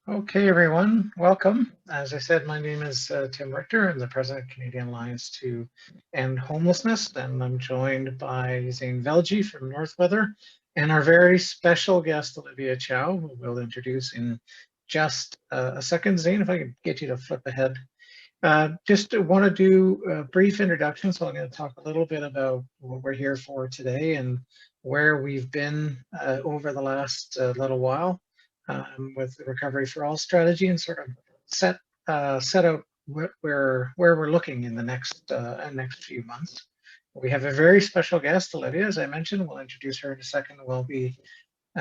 Okay, everyone, welcome. As I said, my name is Tim Richter. I'm the president of Canadian Alliance to End Homelessness, and I'm joined by Zane Velji from Northweather and our very special guest, Olivia Chow, who we'll introduce in just a second. Zane, if I could get you to flip ahead. Just want to do a brief introduction, so I'm going to talk a little bit about what we're here for today and where we've been over the last little while with the Recovery for All strategy, and sort of set out where we're looking in the next few months. We have a very special guest, Olivia, as I mentioned. We'll introduce her in a second. We'll be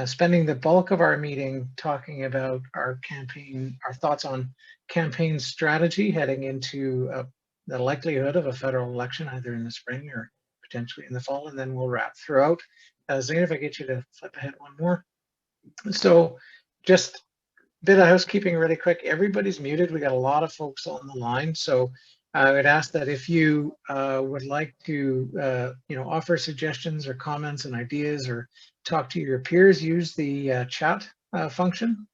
spending the bulk of our meeting talking about our campaign, our thoughts on campaign strategy heading into the likelihood of a federal election, either in the spring or potentially in the fall, and then we'll wrap throughout. Zane, if I get you to flip ahead one more. So just a bit of housekeeping really quick. Everybody's muted. We got a lot of folks on the line. So I would ask that if you would like to, offer suggestions or comments and ideas or talk to your peers, use the chat function.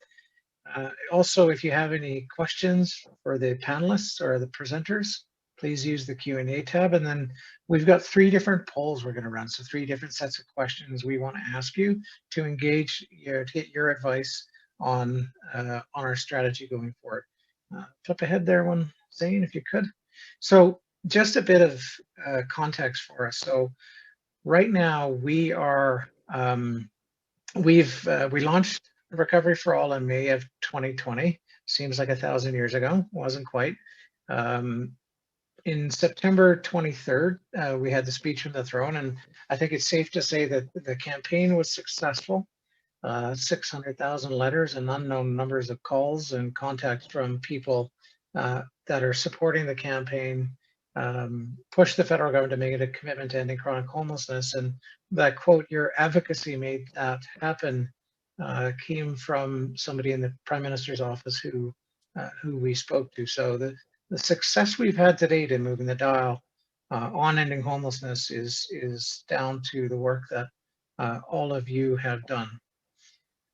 Also, if you have any questions for the panelists or the presenters, please use the Q&A tab. And then we've got 3 different polls we're going to run. So 3 different sets of questions we want to ask you to engage, to get your advice on our strategy going forward. Flip ahead there one, Zane, if you could. So just a bit of context for us. So right now we are, we launched Recovery for All in May of 2020. Seems like 1,000 years ago, wasn't quite. In September 23rd, we had the speech from the throne, and I think it's safe to say that the campaign was successful. 600,000 letters and unknown numbers of calls and contacts from people that are supporting the campaign pushed the federal government to make it a commitment to ending chronic homelessness. And that quote, "Your advocacy made that happen," came from somebody in the Prime Minister's office who we spoke to. So the success we've had to date in moving the dial on ending homelessness is down to the work that all of you have done.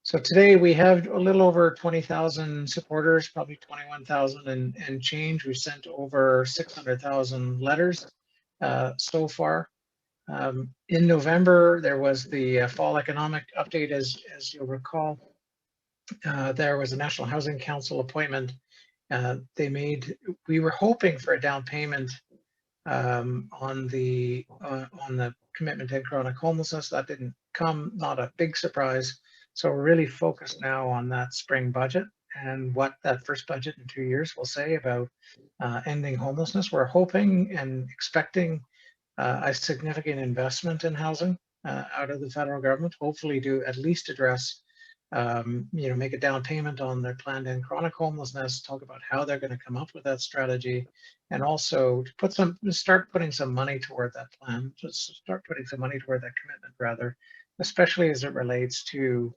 So today we have a little over 20,000 supporters, probably 21,000 and change. We've sent over 600,000 letters so far. In November, there was the fall economic update, as you'll recall. There was a National Housing Council appointment. We were hoping for a down payment on the commitment to end chronic homelessness. That didn't come, not a big surprise. So we're really focused now on that spring budget and what that first budget in 2 years will say about ending homelessness. We're hoping and expecting a significant investment in housing out of the federal government, hopefully to at least address, make a down payment on their plan to end chronic homelessness, talk about how they're going to come up with that strategy, and also to start putting some money toward that plan, just start putting some money toward that commitment rather, especially as it relates to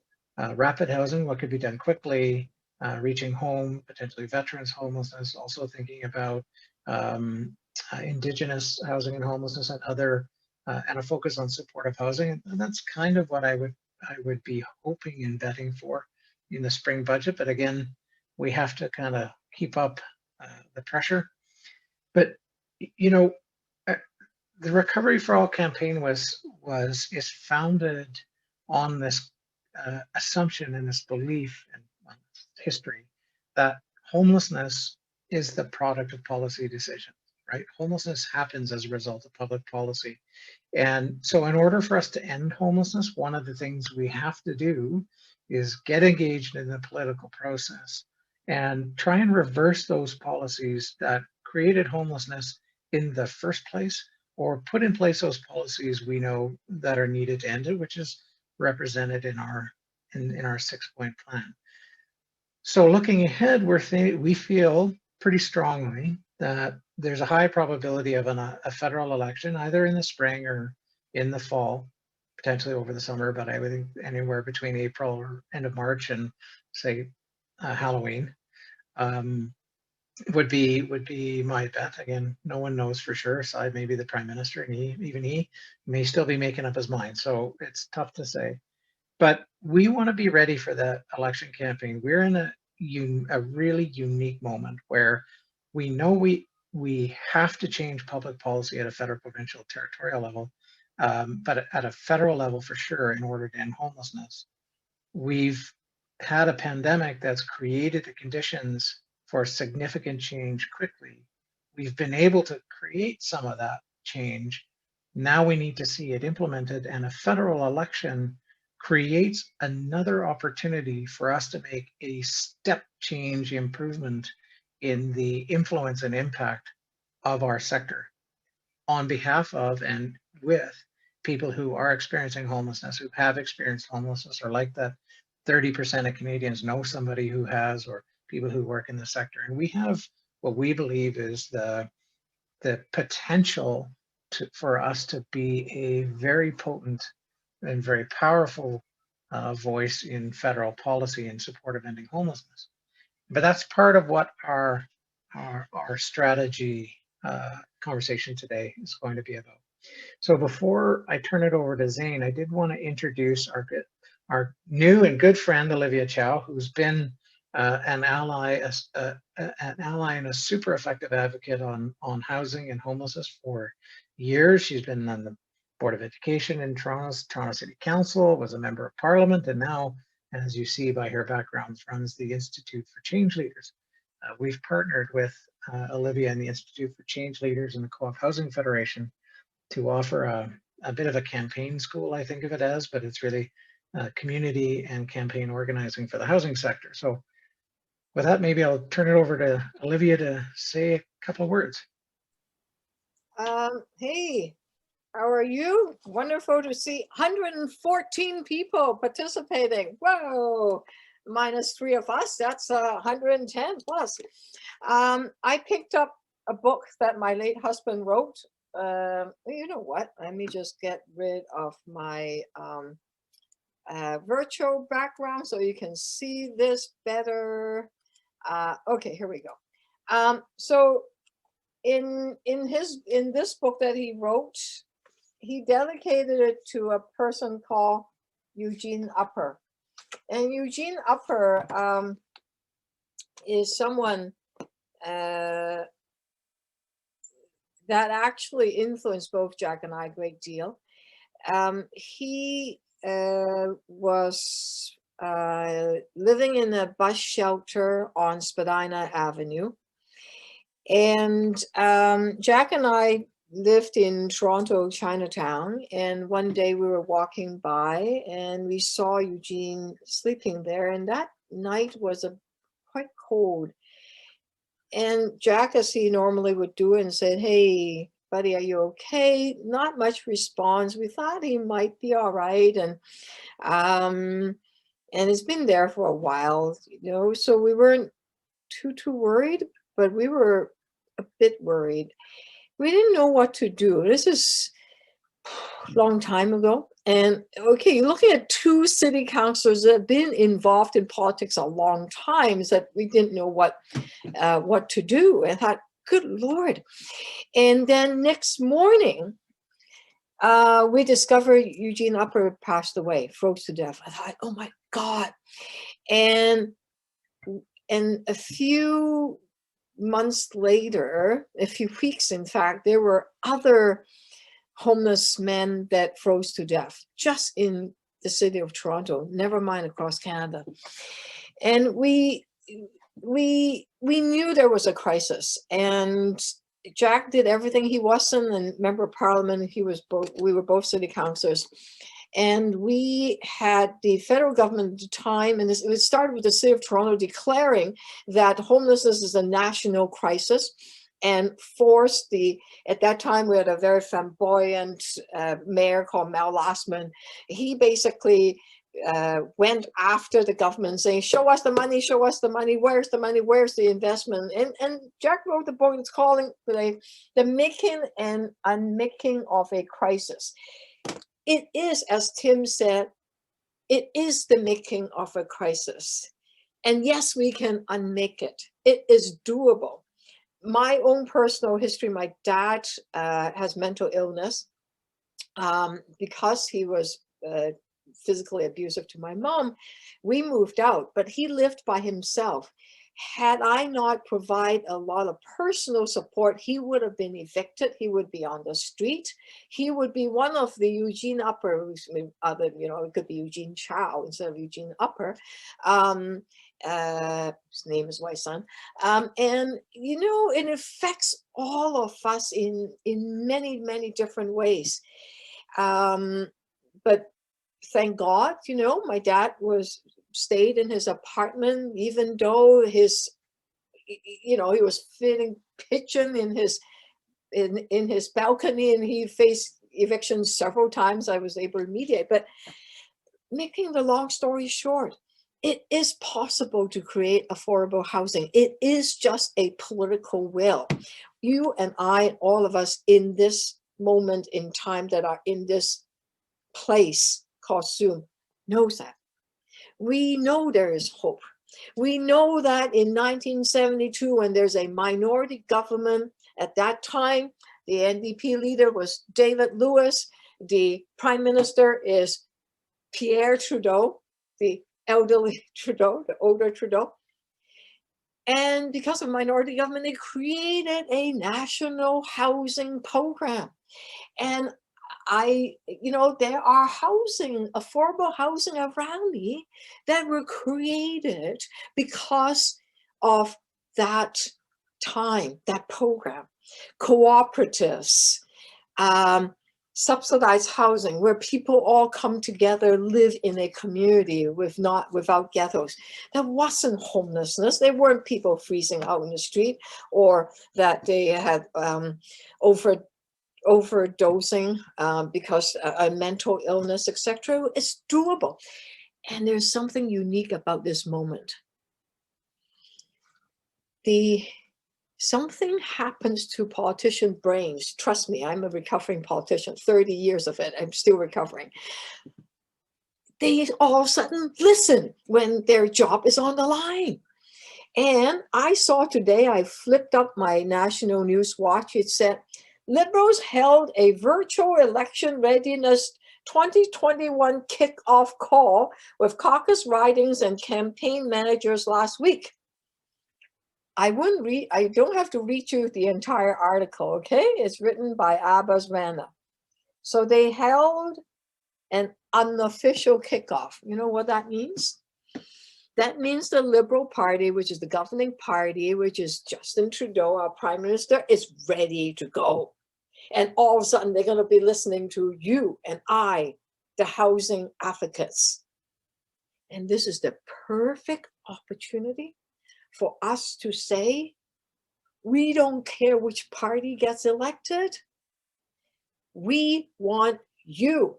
rapid housing, what could be done quickly, reaching home, potentially veterans homelessness, also thinking about Indigenous housing and homelessness and other, and a focus on supportive housing. And that's kind of what I would be hoping and betting for in the spring budget. But again, we have to kind of keep up the pressure. But, the Recovery for All campaign is founded on this assumption and this belief and history that homelessness is the product of policy decisions, right? Homelessness happens as a result of public policy. And so in order for us to end homelessness, one of the things we have to do is get engaged in the political process and try and reverse those policies that created homelessness in the first place, or put in place those policies we know that are needed to end it, which is represented in our 6-point plan. So looking ahead, we feel pretty strongly that there's a high probability of a federal election, either in the spring or in the fall, potentially over the summer, but I would think anywhere between April or end of March and say Halloween would be my bet. Again, no one knows for sure, aside maybe the Prime Minister, and he may still be making up his mind. So it's tough to say. But we want to be ready for that election campaign. We're in a a really unique moment where we know we have to change public policy at a federal, provincial, territorial level, but at a federal level for sure in order to end homelessness. We've had a pandemic that's created the conditions for significant change quickly. We've been able to create some of that change. Now we need to see it implemented, and a federal election creates another opportunity for us to make a step change improvement in the influence and impact of our sector on behalf of and with people who are experiencing homelessness, who have experienced homelessness, or like that 30% of Canadians know somebody who has, or people who work in the sector. And we have what we believe is the potential for us to be a very potent and very powerful voice in federal policy in support of ending homelessness. But that's part of what our strategy conversation today is going to be about. So before I turn it over to Zane, I did want to introduce our new and good friend, Olivia Chow, who's been an ally and a super effective advocate on housing and homelessness for years. She's been on the Board of Education in Toronto City Council, was a member of Parliament, and now, as you see by her background, runs the Institute for Change Leaders. We've partnered with Olivia and the Institute for Change Leaders and the Co-op Housing Federation to offer a bit of a campaign school, I think of it as, but it's really community and campaign organizing for the housing sector. So with that, maybe I'll turn it over to Olivia to say a couple of words. Hey, how are you? Wonderful to see 114 people participating. Whoa, minus 3 of us, that's 110 plus. I picked up a book that my late husband wrote. You know what? Let me just get rid of my virtual background so you can see this better. Okay, here we go. So in this book that he wrote, he dedicated it to a person called Eugene Upper. And Eugene Upper is someone that actually influenced both Jack and I a great deal. He was living in a bus shelter on Spadina Avenue. And Jack and I lived in Toronto, Chinatown, and one day we were walking by and we saw Eugene sleeping there, and that night was quite cold. And Jack, as he normally would do, and said, "Hey, buddy, are you okay?" Not much response. We thought he might be all right, and he's been there for a while, you know, so we weren't too worried, but we were a bit worried. We didn't know what to do. This is a long time ago. And okay, looking at two city councilors that have been involved in politics a long time, is that we didn't know what to do. And I thought, good Lord. And then next morning, we discovered Eugene Upper passed away, froze to death. I thought, oh my God. And a few months later, a few weeks, in fact, there were other homeless men that froze to death just in the city of Toronto, never mind across Canada. And we knew there was a crisis, and Jack did everything. He wasn't a member of Parliament. We were both city councillors. And we had the federal government at the time, and it started with the city of Toronto declaring that homelessness is a national crisis, and forced at that time we had a very flamboyant mayor called Mel Lastman. He basically went after the government saying, show us the money, where's the money, where's the investment? And Jack wrote the book. It's called The Making and Unmaking of a Crisis. It is, as Tim said, it is the making of a crisis. And yes, we can unmake it. It is doable. My own personal history, my dad has mental illness because he was physically abusive to my mom, we moved out, but he lived by himself. Had I not provide a lot of personal support, he would have been evicted. He would be on the street. He would be one of the Eugene Upper, other, it could be Eugene Chow instead of Eugene Upper. His name is my son. And, it affects all of us in many, many different ways. But thank God, my dad stayed in his apartment, even though he was feeling pitching in his balcony, and he faced eviction several times. I was able to mediate. But making the long story short, it is possible to create affordable housing. It is just a political will. You and I, all of us in this moment in time that are in this place called Zoom, knows that. We know there is hope. We know that in 1972, when there's a minority government, at that time, the NDP leader was David Lewis. The prime minister is Pierre Trudeau, the elderly Trudeau, the older Trudeau. And because of minority government, they created a national housing program. And there are affordable housing around me that were created because of that time, that program. Cooperatives, subsidized housing, where people all come together, live in a community without ghettos. There wasn't homelessness. There weren't people freezing out in the street, or that they had overdosing because a mental illness, etc. It's doable. And there's something unique about this moment. Something happens to politician brains. Trust me, I'm a recovering politician, 30 years of it. I'm still recovering. They all of a sudden listen when their job is on the line. And I saw today, I flipped up my national news watch. It said, Liberals held a virtual election readiness 2021 kickoff call with caucus ridings and campaign managers last week. I don't have to read you the entire article, okay? It's written by Abbas Rana. So they held an unofficial kickoff. You know what that means? That means the Liberal Party, which is the governing party, which is Justin Trudeau, our prime minister, is ready to go. And all of a sudden, they're going to be listening to you and I, the housing advocates. And this is the perfect opportunity for us to say, we don't care which party gets elected. We want you,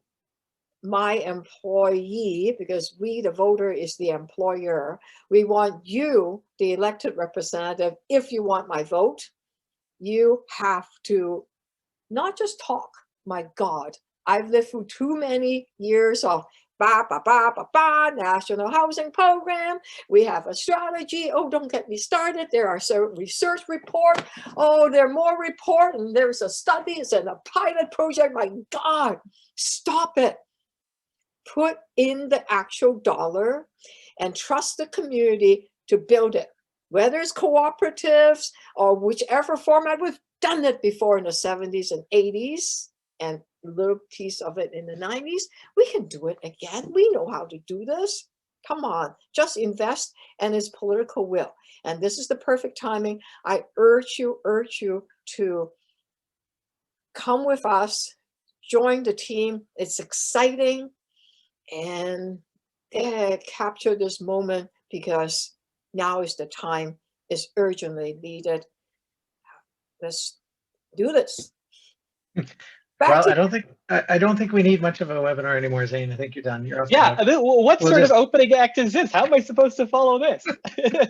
my employee, because we, the voter, is the employer. We want you, the elected representative. If you want my vote, you have to not just talk. My God, I've lived through too many years of national housing program. We have a strategy. Oh, don't get me started. There are certain research reports. Oh, there are more reports, and there's a study. It's in a pilot project. My God, stop it. Put in the actual dollar and trust the community to build it. Whether it's cooperatives or whichever format, we've done it before in the 70s and 80s and a little piece of it in the 90s. We can do it again. We know how to do this. Come on, just invest, and it's political will. And this is the perfect timing. I urge you to come with us, join the team. It's exciting, and capture this moment, because now is the time. It's urgently needed. Let's do this. Well, I don't think we need much of a webinar anymore, Zane. I think you're done. You're off. Yeah. What sort of opening act is this? How am I supposed to follow this? This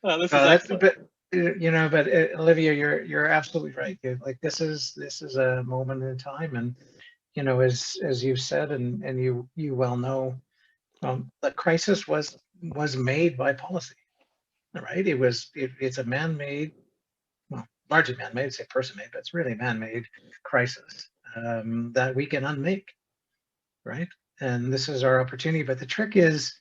is excellent. But Olivia, you're absolutely right. Like this is a moment in time, and as you've said, and you well know, the crisis was made by policy, right? It's a man-made, well, largely man-made, say person-made, but it's really a man-made crisis that we can unmake, right? and this is our opportunity. But the trick is,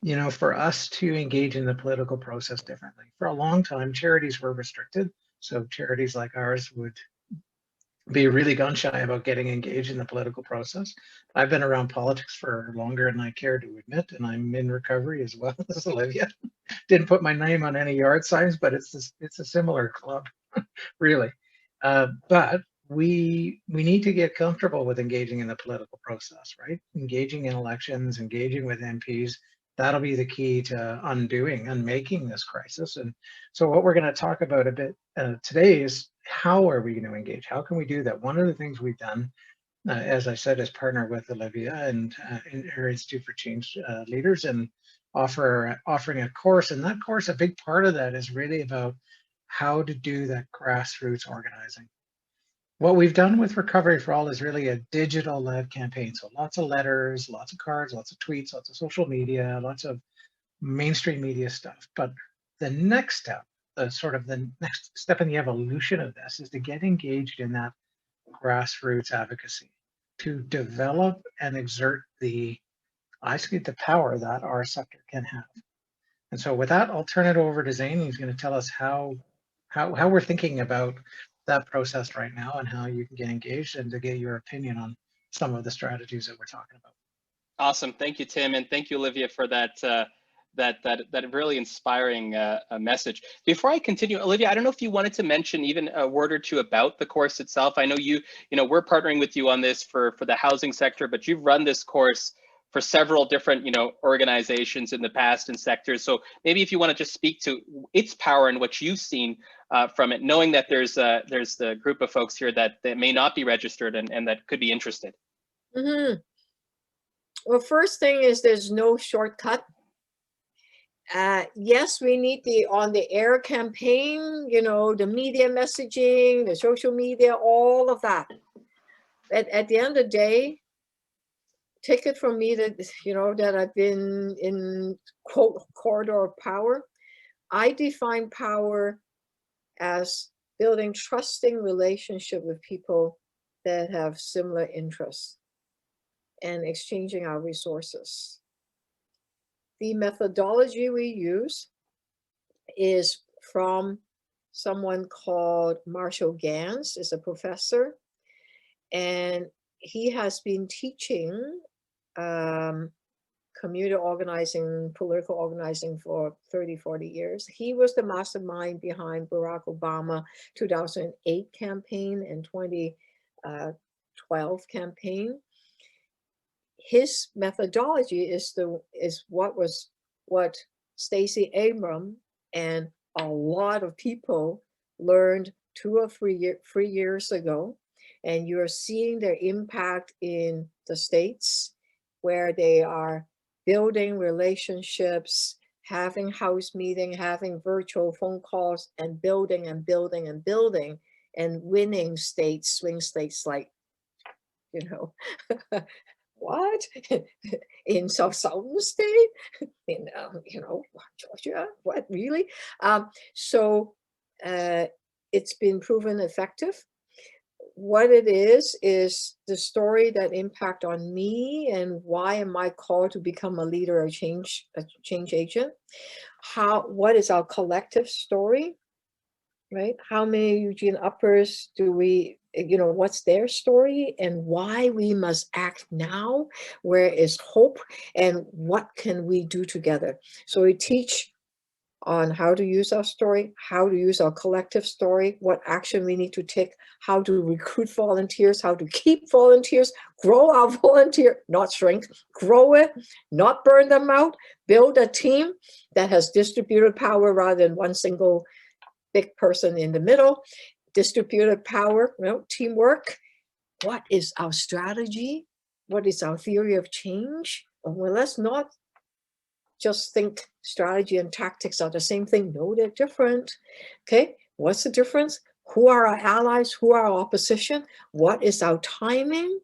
you know, for us to engage in the political process differently. For a long time, charities were restricted. So charities like ours would be really gun shy about getting engaged in the political process. I've been around politics for longer than I care to admit, and I'm in recovery as well as Olivia. Didn't put my name on any yard signs, but it's a similar club, really. But we need to get comfortable with engaging in the political process, right? Engaging in elections, engaging with MPs. That'll be the key to unmaking this crisis. And so what we're going to talk about a bit today is how are we going to engage? How can we do that? One of the things we've done, as I said, is partner with Olivia and her Institute for Change leaders and offering a course. And that course, a big part of that is really about how to do that grassroots organizing. What we've done with Recovery for All is really a digital-led campaign. So lots of letters, lots of cards, lots of tweets, lots of social media, lots of mainstream media stuff. But the next step, the next step in the evolution of this is to get engaged in that grassroots advocacy, to develop and exert the power that our sector can have. And so with that, I'll turn it over to Zane. He's going to tell us how we're thinking about that process right now and how you can get engaged and to get your opinion on some of the strategies that we're talking about. Awesome. Thank you, Tim. And thank you, Olivia, for that that really inspiring message. Before I continue, Olivia, I don't know if you wanted to mention even a word or two about the course itself. I know we're partnering with you on this for the housing sector, but you've run this course for several different, organizations in the past and sectors. So maybe if you want to just speak to its power and what you've seen from it, knowing that there's the group of folks here that may not be registered and that could be interested. Mm-hmm. Well, first thing is there's no shortcut. Yes, we need the on the air campaign, the media messaging, the social media, all of that. At the end of the day, take it from me that, that I've been in quote corridor of power. I define power as building trusting relationship with people that have similar interests and exchanging our resources. The methodology we use is from someone called Marshall Gans, is a professor, and he has been teaching community organizing, political organizing for 30, 40 years. He was the mastermind behind Barack Obama 2008 campaign and 2012 campaign. His methodology is what Stacey Abrams and a lot of people learned 2 or 3 years ago, and you're seeing their impact in the States where they are building relationships, having house meeting, having virtual phone calls, and building and building and building, and winning states, swing states like, what? In Southern state? In, Georgia? What, really? So it's been proven effective. What it is the story that impact on me and why am I called to become a leader or a change agent? What is our collective story, right? How many Eugene Uppers do we, what's their story and why we must act now? Where is hope and what can we do together? So we teach on how to use our story, how to use our collective story, what action we need to take, how to recruit volunteers, how to keep volunteers, grow our volunteer, not shrink, grow it, not burn them out, build a team that has distributed power rather than one single big person in the middle, distributed power, teamwork. What is our strategy? What is our theory of change? Well, let's not just think strategy and tactics are the same thing. No, they're different. Okay, what's the difference? Who are our allies? Who are our opposition? What is our timing?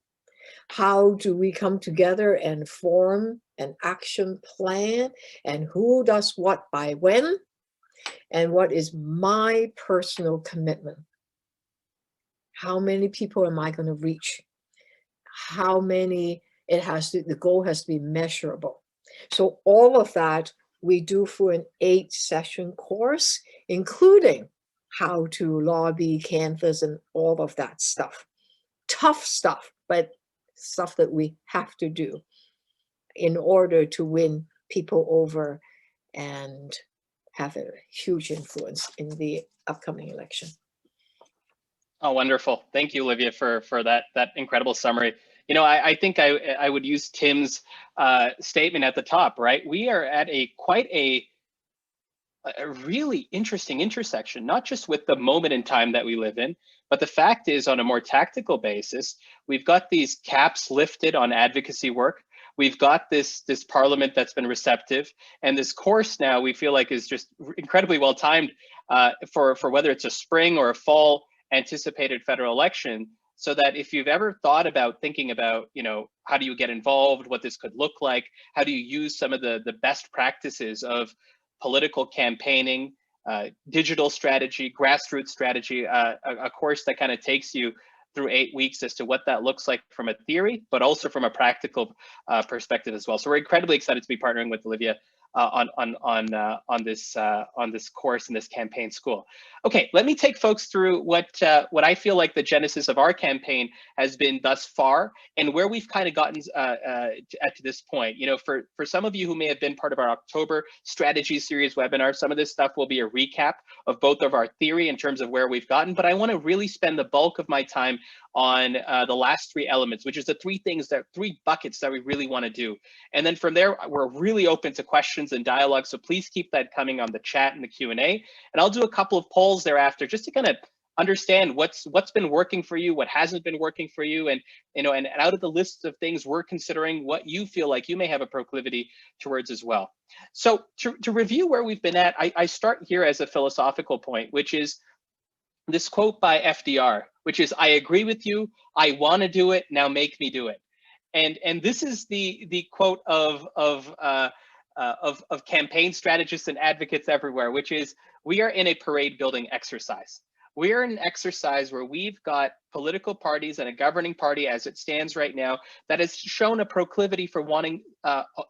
How do we come together and form an action plan? And who does what by when? And what is my personal commitment? How many people am I going to reach? How many The goal has to be measurable. So all of that we do for an 8-session course, including how to lobby, canvass, and all of that stuff. Tough stuff, but stuff that we have to do in order to win people over and have a huge influence in the upcoming election. Oh, wonderful. Thank you, Olivia, for that incredible summary. You know, I think I would use Tim's statement at the top, right? We are at quite a really interesting intersection, not just with the moment in time that we live in, but the fact is, on a more tactical basis, we've got these caps lifted on advocacy work. We've got this parliament that's been receptive, and this course now we feel like is just incredibly well timed for whether it's a spring or a fall anticipated federal election. So that if you've ever thought about thinking about, you know, how do you get involved, what this could look like, how do you use some of the best practices of political campaigning, digital strategy, grassroots strategy, a course that kind of takes you through 8 weeks as to what that looks like from a theory, but also from a practical perspective as well. So we're incredibly excited to be partnering with Olivia on this course in this campaign school. Okay, let me take folks through what I feel like the genesis of our campaign has been thus far, and where we've kind of gotten to this point. You know, for some of you who may have been part of our October strategy series webinar, some of this stuff will be a recap of both of our theory in terms of where we've gotten, but I want to really spend the bulk of my time on the last 3 elements, which is the 3 buckets that we really want to do. And then from there, we're really open to questions and dialogue. So please keep that coming on the chat and the Q&A. And I'll do a couple of polls thereafter just to kind of understand what's been working for you, what hasn't been working for you, and and out of the list of things we're considering, what you feel like you may have a proclivity towards as well. So to review where we've been at, I start here as a philosophical point, which is this quote by FDR, which is, "I agree with you. I want to do it. Now make me do it." And this is the quote of campaign strategists and advocates everywhere, which is, we are in a parade building exercise. We are in an exercise where we've got political parties and a governing party as it stands right now that has shown a proclivity for wanting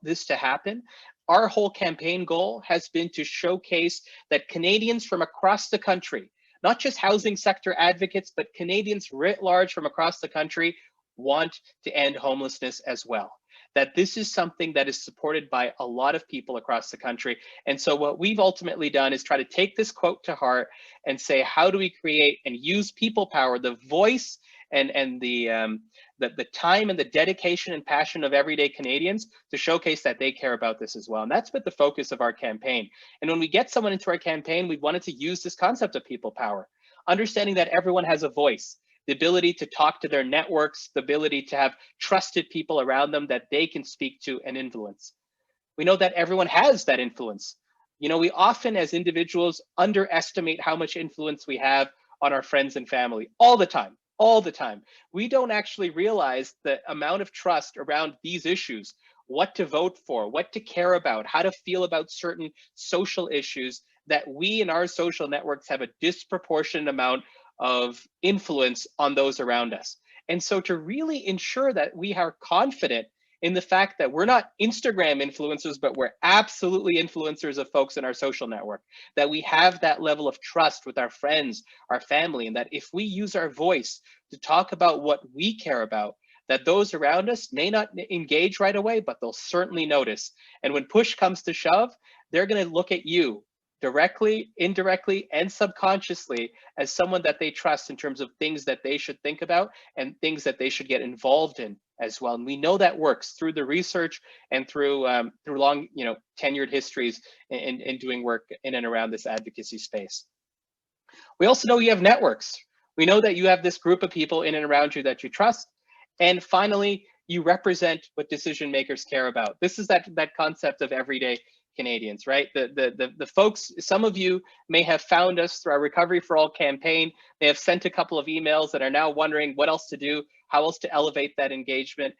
this to happen. Our whole campaign goal has been to showcase that Canadians from across the country, not just housing sector advocates, but Canadians writ large from across the country, want to end homelessness as well. That this is something that is supported by a lot of people across the country. And so what we've ultimately done is try to take this quote to heart and say, how do we create and use people power, the voice and the time and the dedication and passion of everyday Canadians to showcase that they care about this as well. And that's been the focus of our campaign. And when we get someone into our campaign, we wanted to use this concept of people power, understanding that everyone has a voice, the ability to talk to their networks, the ability to have trusted people around them that they can speak to and influence. We know that everyone has that influence. You know, we often as individuals underestimate how much influence we have on our friends and family all the time. All the time. We don't actually realize the amount of trust around these issues, what to vote for, what to care about, how to feel about certain social issues, that we in our social networks have a disproportionate amount of influence on those around us. And so to really ensure that we are confident in the fact that we're not Instagram influencers, but we're absolutely influencers of folks in our social network, that we have that level of trust with our friends, our family, and that if we use our voice to talk about what we care about, that those around us may not engage right away, but they'll certainly notice. And when push comes to shove, they're going to look at you directly, indirectly, and subconsciously as someone that they trust in terms of things that they should think about and things that they should get involved in as well. And we know that works through the research and through long, tenured histories in doing work in and around this advocacy space. We also know you have networks. We know that you have this group of people in and around you that you trust. And finally, you represent what decision makers care about. This is that concept of everyday Canadians, right? The folks, some of you may have found us through our Recovery for All campaign. They have sent a couple of emails and are now wondering what else to do, how else to elevate that engagement.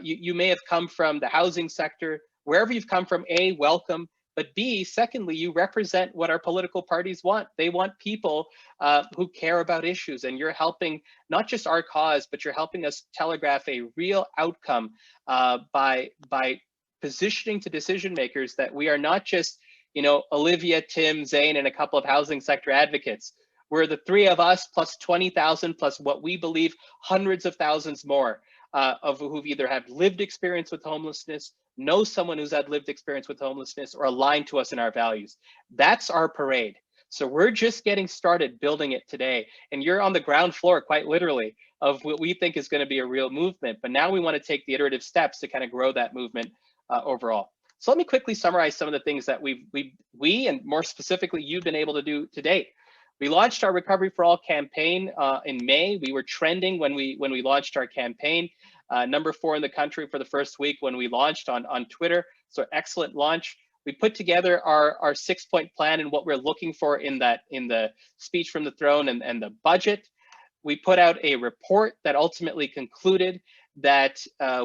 You may have come from the housing sector. Wherever you've come from, welcome. But B, secondly, you represent what our political parties want. They want people who care about issues, and you're helping not just our cause, but you're helping us telegraph a real outcome by positioning to decision makers that we are not just, Olivia, Tim, Zane, and a couple of housing sector advocates. We're the three of us plus 20,000 plus what we believe hundreds of thousands more of who've either had lived experience with homelessness, know someone who's had lived experience with homelessness, or aligned to us in our values. That's our parade. So we're just getting started building it today. And you're on the ground floor, quite literally, of what we think is going to be a real movement. But now we want to take the iterative steps to kind of grow that movement overall. So let me quickly summarize some of the things that we and more specifically you've been able to do to date. We launched our Recovery for All campaign in May. We were trending when we launched our campaign, number 4 in the country for the first week when we launched on Twitter. So excellent launch. We put together our 6-point plan and what we're looking for in the speech from the throne and the budget. We put out a report that ultimately concluded that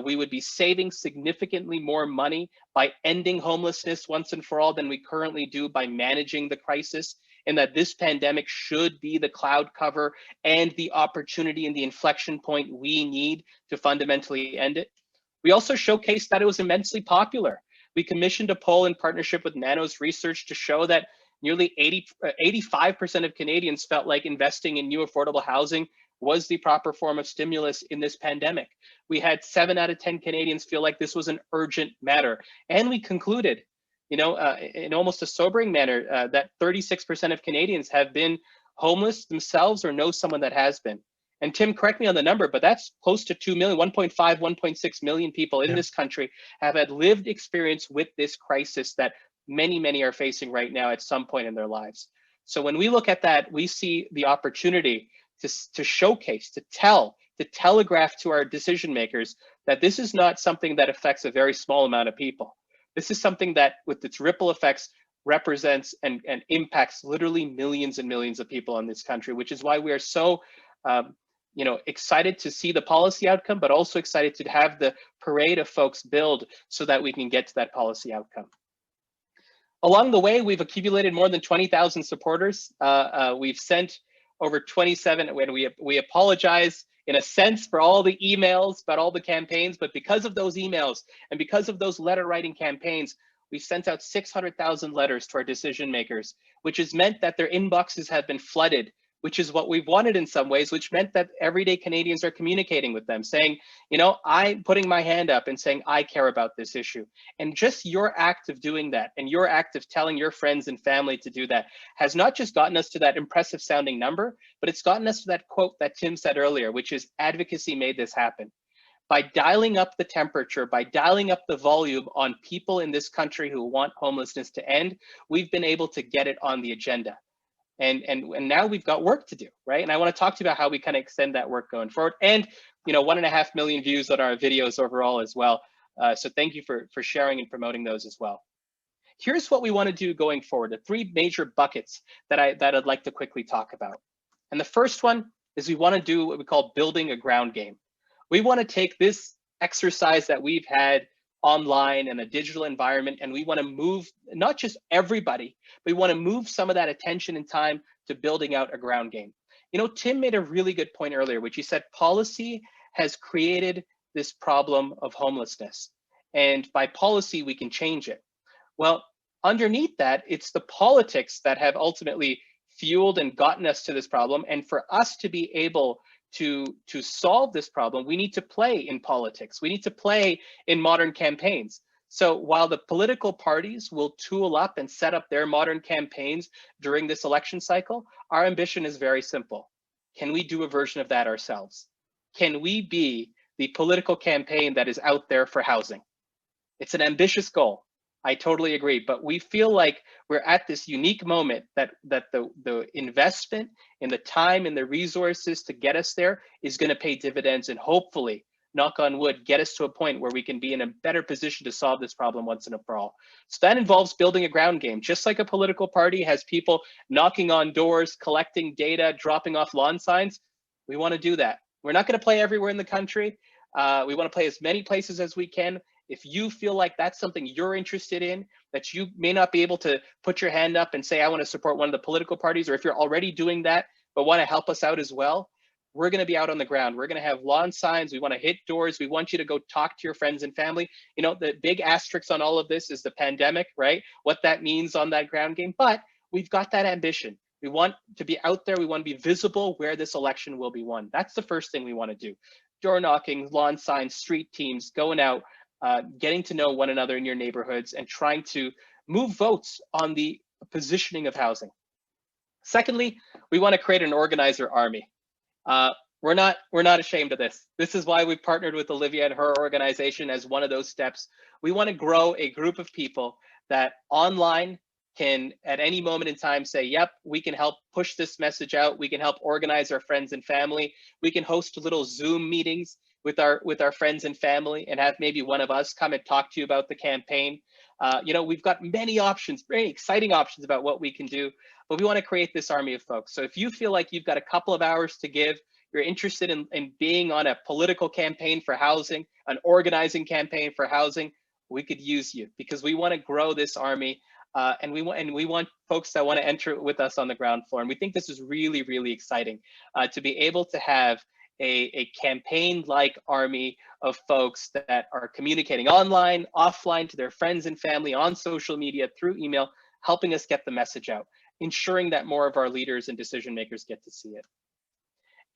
we would be saving significantly more money by ending homelessness once and for all than we currently do by managing the crisis, and that this pandemic should be the cloud cover and the opportunity and the inflection point we need to fundamentally end it. We also showcased that it was immensely popular. We commissioned a poll in partnership with Nano's research to show that nearly 85% of Canadians felt like investing in new affordable housing was the proper form of stimulus in this pandemic. We had 7 out of 10 Canadians feel like this was an urgent matter. And we concluded, in almost a sobering manner, that 36% of Canadians have been homeless themselves or know someone that has been. And Tim, correct me on the number, but that's close to 2 million, 1.5, 1.6 million people in this country have had lived experience with this crisis that many, many are facing right now at some point in their lives. So when we look at that, we see the opportunity to showcase, to telegraph to our decision makers that this is not something that affects a very small amount of people. This is something that, with its ripple effects, represents and impacts literally millions and millions of people in this country, which is why we are so excited to see the policy outcome, but also excited to have the parade of folks build so that we can get to that policy outcome. Along the way, we've accumulated more than 20,000 supporters. We've sent over 27, when we apologize in a sense for all the emails about all the campaigns, but because of those emails and because of those letter writing campaigns, we've sent out 600,000 letters to our decision makers, which has meant that their inboxes have been flooded, which is what we've wanted in some ways, which meant that everyday Canadians are communicating with them saying, I'm putting my hand up and saying, I care about this issue. And just your act of doing that and your act of telling your friends and family to do that has not just gotten us to that impressive sounding number, but it's gotten us to that quote that Tim said earlier, which is advocacy made this happen. By dialing up the temperature, by dialing up the volume on people in this country who want homelessness to end, we've been able to get it on the agenda. And now we've got work to do, right? And I want to talk to you about how we kind of extend that work going forward. And 1.5 million views on our videos overall as well. So thank you for sharing and promoting those as well. Here's what we want to do going forward, the 3 major buckets that I'd like to quickly talk about. And the first one is we want to do what we call building a ground game. We want to take this exercise that we've had online and a digital environment, and we want to move not just everybody, but we want to move some of that attention and time to building out a ground game. Tim made a really good point earlier, which he said policy has created this problem of homelessness, and by policy we can change it. Well, underneath that, it's the politics that have ultimately fueled and gotten us to this problem, and for us to be able to solve this problem, we need to play in politics. We need to play in modern campaigns. So while the political parties will tool up and set up their modern campaigns during this election cycle, our ambition is very simple. Can we do a version of that ourselves? Can we be the political campaign that is out there for housing? It's an ambitious goal. I totally agree, but we feel like we're at this unique moment that the investment in the time and the resources to get us there is going to pay dividends, and hopefully, knock on wood, get us to a point where we can be in a better position to solve this problem once and for all. So that involves building a ground game. Just like a political party has people knocking on doors, collecting data, dropping off lawn signs, we want to do that. We're not going to play everywhere in the country. We want to play as many places as we can. If you feel like that's something you're interested in, that you may not be able to put your hand up and say, I want to support one of the political parties, or if you're already doing that, but want to help us out as well, we're going to be out on the ground. We're going to have lawn signs. We want to hit doors. We want you to go talk to your friends and family. You know, the big asterisk on all of this is the pandemic, right? What that means on that ground game. But we've got that ambition. We want to be out there. We want to be visible where this election will be won. That's the first thing we want to do. Door knocking, lawn signs, street teams, going out, getting to know one another in your neighborhoods, and trying to move votes on the positioning of housing. Secondly, we want to create an organizer army. We're not ashamed of this. This is why we've partnered with Olivia and her organization as one of those steps. We want to grow a group of people that online can at any moment in time say, yep, we can help push this message out. We can help organize our friends and family. We can host little Zoom meetings with our friends and family and have maybe one of us come and talk to you about the campaign. You know, we've got many options, very exciting options about what we can do, but we want to create this army of folks. So if you feel like you've got a couple of hours to give, you're interested in being on a political campaign for housing, an organizing campaign for housing, we could use you, because we want to grow this army. And we want folks that want to enter with us on the ground floor. And we think this is really, really exciting to be able to have a campaign-like army of folks that are communicating online, offline, to their friends and family, on social media, through email, helping us get the message out, ensuring that more of our leaders and decision makers get to see it.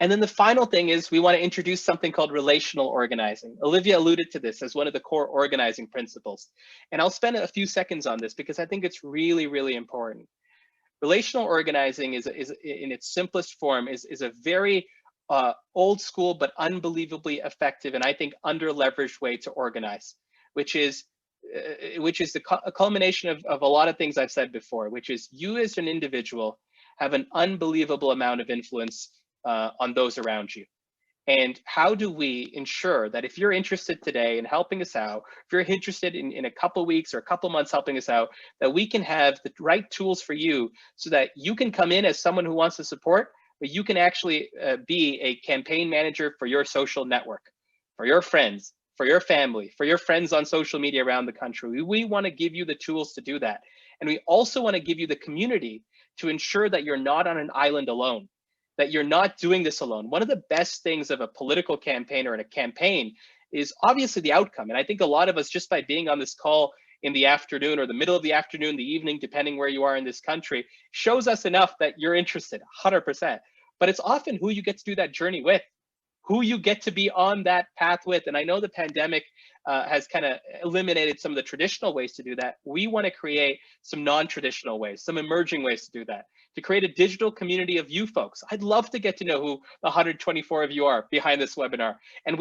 And then the final thing is we want to introduce something called relational organizing. Olivia alluded to this as one of the core organizing principles. And I'll spend a few seconds on this because I think it's really, really important. Relational organizing is in its simplest form is a very old school but unbelievably effective, and I think under-leveraged way to organize, which is a culmination of a lot of things I've said before, which is you as an individual have an unbelievable amount of influence on those around you. And how do we ensure that if you're interested today in helping us out, if you're interested in a couple weeks or a couple months helping us out, that we can have the right tools for you so that you can come in as someone who wants to support, but you can actually be a campaign manager for your social network, for your friends, for your family, for your friends on social media around the country. We want to give you the tools to do that. And we also want to give you the community to ensure that you're not on an island alone, that you're not doing this alone. One of the best things of a political campaign or in a campaign is obviously the outcome. And I think a lot of us, just by being on this call in the afternoon or the middle of the afternoon, the evening, depending where you are in this country, shows us enough that you're interested, 100%. But it's often who you get to do that journey with, who you get to be on that path with. And I know the pandemic has kind of eliminated some of the traditional ways to do that. We want to create some non-traditional ways, some emerging ways to do that, to create a digital community of you folks. I'd love to get to know who the 124 of you are behind this webinar. And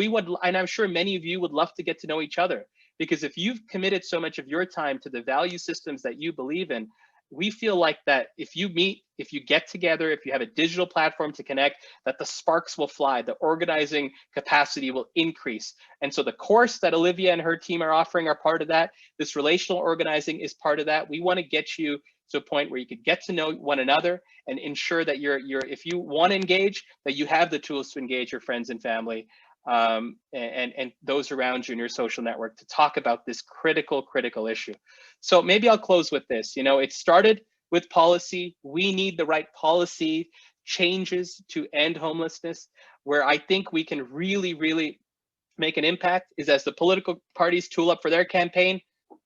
I'm sure many of you would love to get to know each other, because if you've committed so much of your time to the value systems that you believe in, we feel like that if you meet, if you get together, if you have a digital platform to connect, that the sparks will fly, the organizing capacity will increase. And so the course that Olivia and her team are offering are part of that. This relational organizing is part of that. We want to get you to a point where you could get to know one another and ensure that if you want to engage, that you have the tools to engage your friends and family and those around you in your social network to talk about this critical issue. So maybe I'll close with this. You know, it started with policy. We need the right policy changes to end homelessness. Where I think we can really make an impact is as the political parties tool up for their campaign,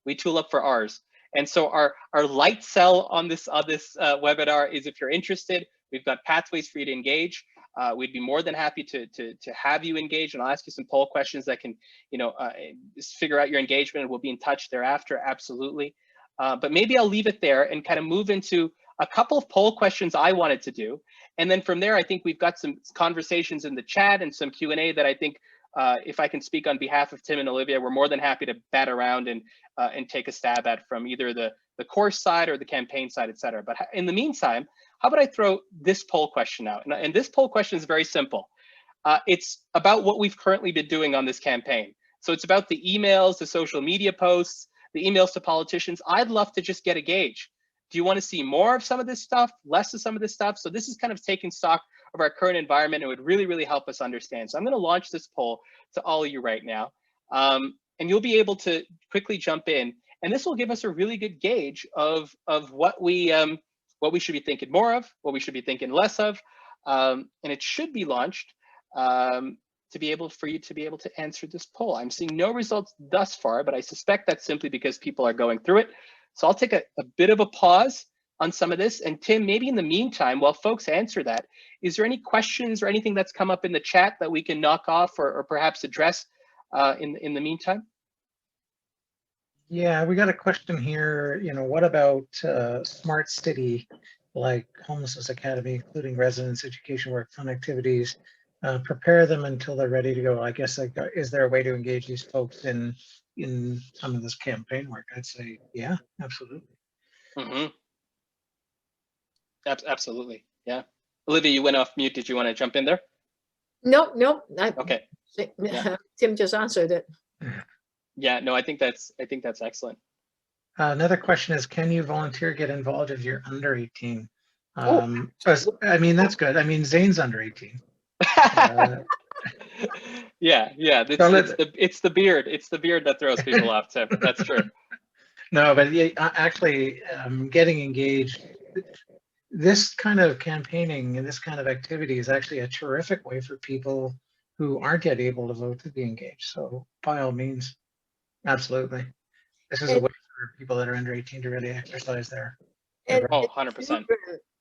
we tool up for ours. And so our light sell on this webinar is, if you're interested, we've got pathways for you to engage. We'd be more than happy to have you engage, and I'll ask you some poll questions that can, figure out your engagement, and we'll be in touch thereafter, absolutely. But maybe I'll leave it there and kind of move into a couple of poll questions I wanted to do. And then from there, I think we've got some conversations in the chat and some Q&A that I think, if I can speak on behalf of Tim and Olivia, we're more than happy to bat around and take a stab at from either the course side or the campaign side, et cetera. But in the meantime, how about I throw this poll question out? And this poll question is very simple. It's about what we've currently been doing on this campaign. So it's about the emails, the social media posts, the emails to politicians. I'd love to just get a gauge. Do you want to see more of some of this stuff, less of some of this stuff? So this is kind of taking stock of our current environment. It would really help us understand. So I'm going to launch this poll to all of you right now. and you'll be able to quickly jump in. And this will give us a really good gauge of what we should be thinking more of, what we should be thinking less of. And it should be launched for you to be able to answer this poll. I'm seeing no results thus far, but I suspect that's simply because people are going through it. So I'll take a bit of a pause on some of this. And Tim, maybe in the meantime, while folks answer that, is there any questions or anything that's come up in the chat that we can knock off or perhaps address in the meantime? Yeah, we got a question here. What about smart city like Homelessness Academy, including residence, education, work, fun activities? Prepare them until they're ready to go. I guess, is there a way to engage these folks in some of this campaign work? I'd say, yeah, absolutely. Mm-hmm. Absolutely, yeah. Olivia, you went off mute. Did you want to jump in there? No. Okay. Yeah. Tim just answered it. Yeah, no, I think that's excellent. Another question is, can you volunteer, get involved if you're under 18? Oh. I mean, that's good. I mean, Zane's under 18. Yeah, it's the beard. It's the beard that throws people off, Tim. That's true. No, but yeah, actually, getting engaged, this kind of campaigning and this kind of activity is actually a terrific way for people who aren't yet able to vote to be engaged. So by all means, absolutely. This is a way for people that are under 18 to really exercise their And oh, 100%.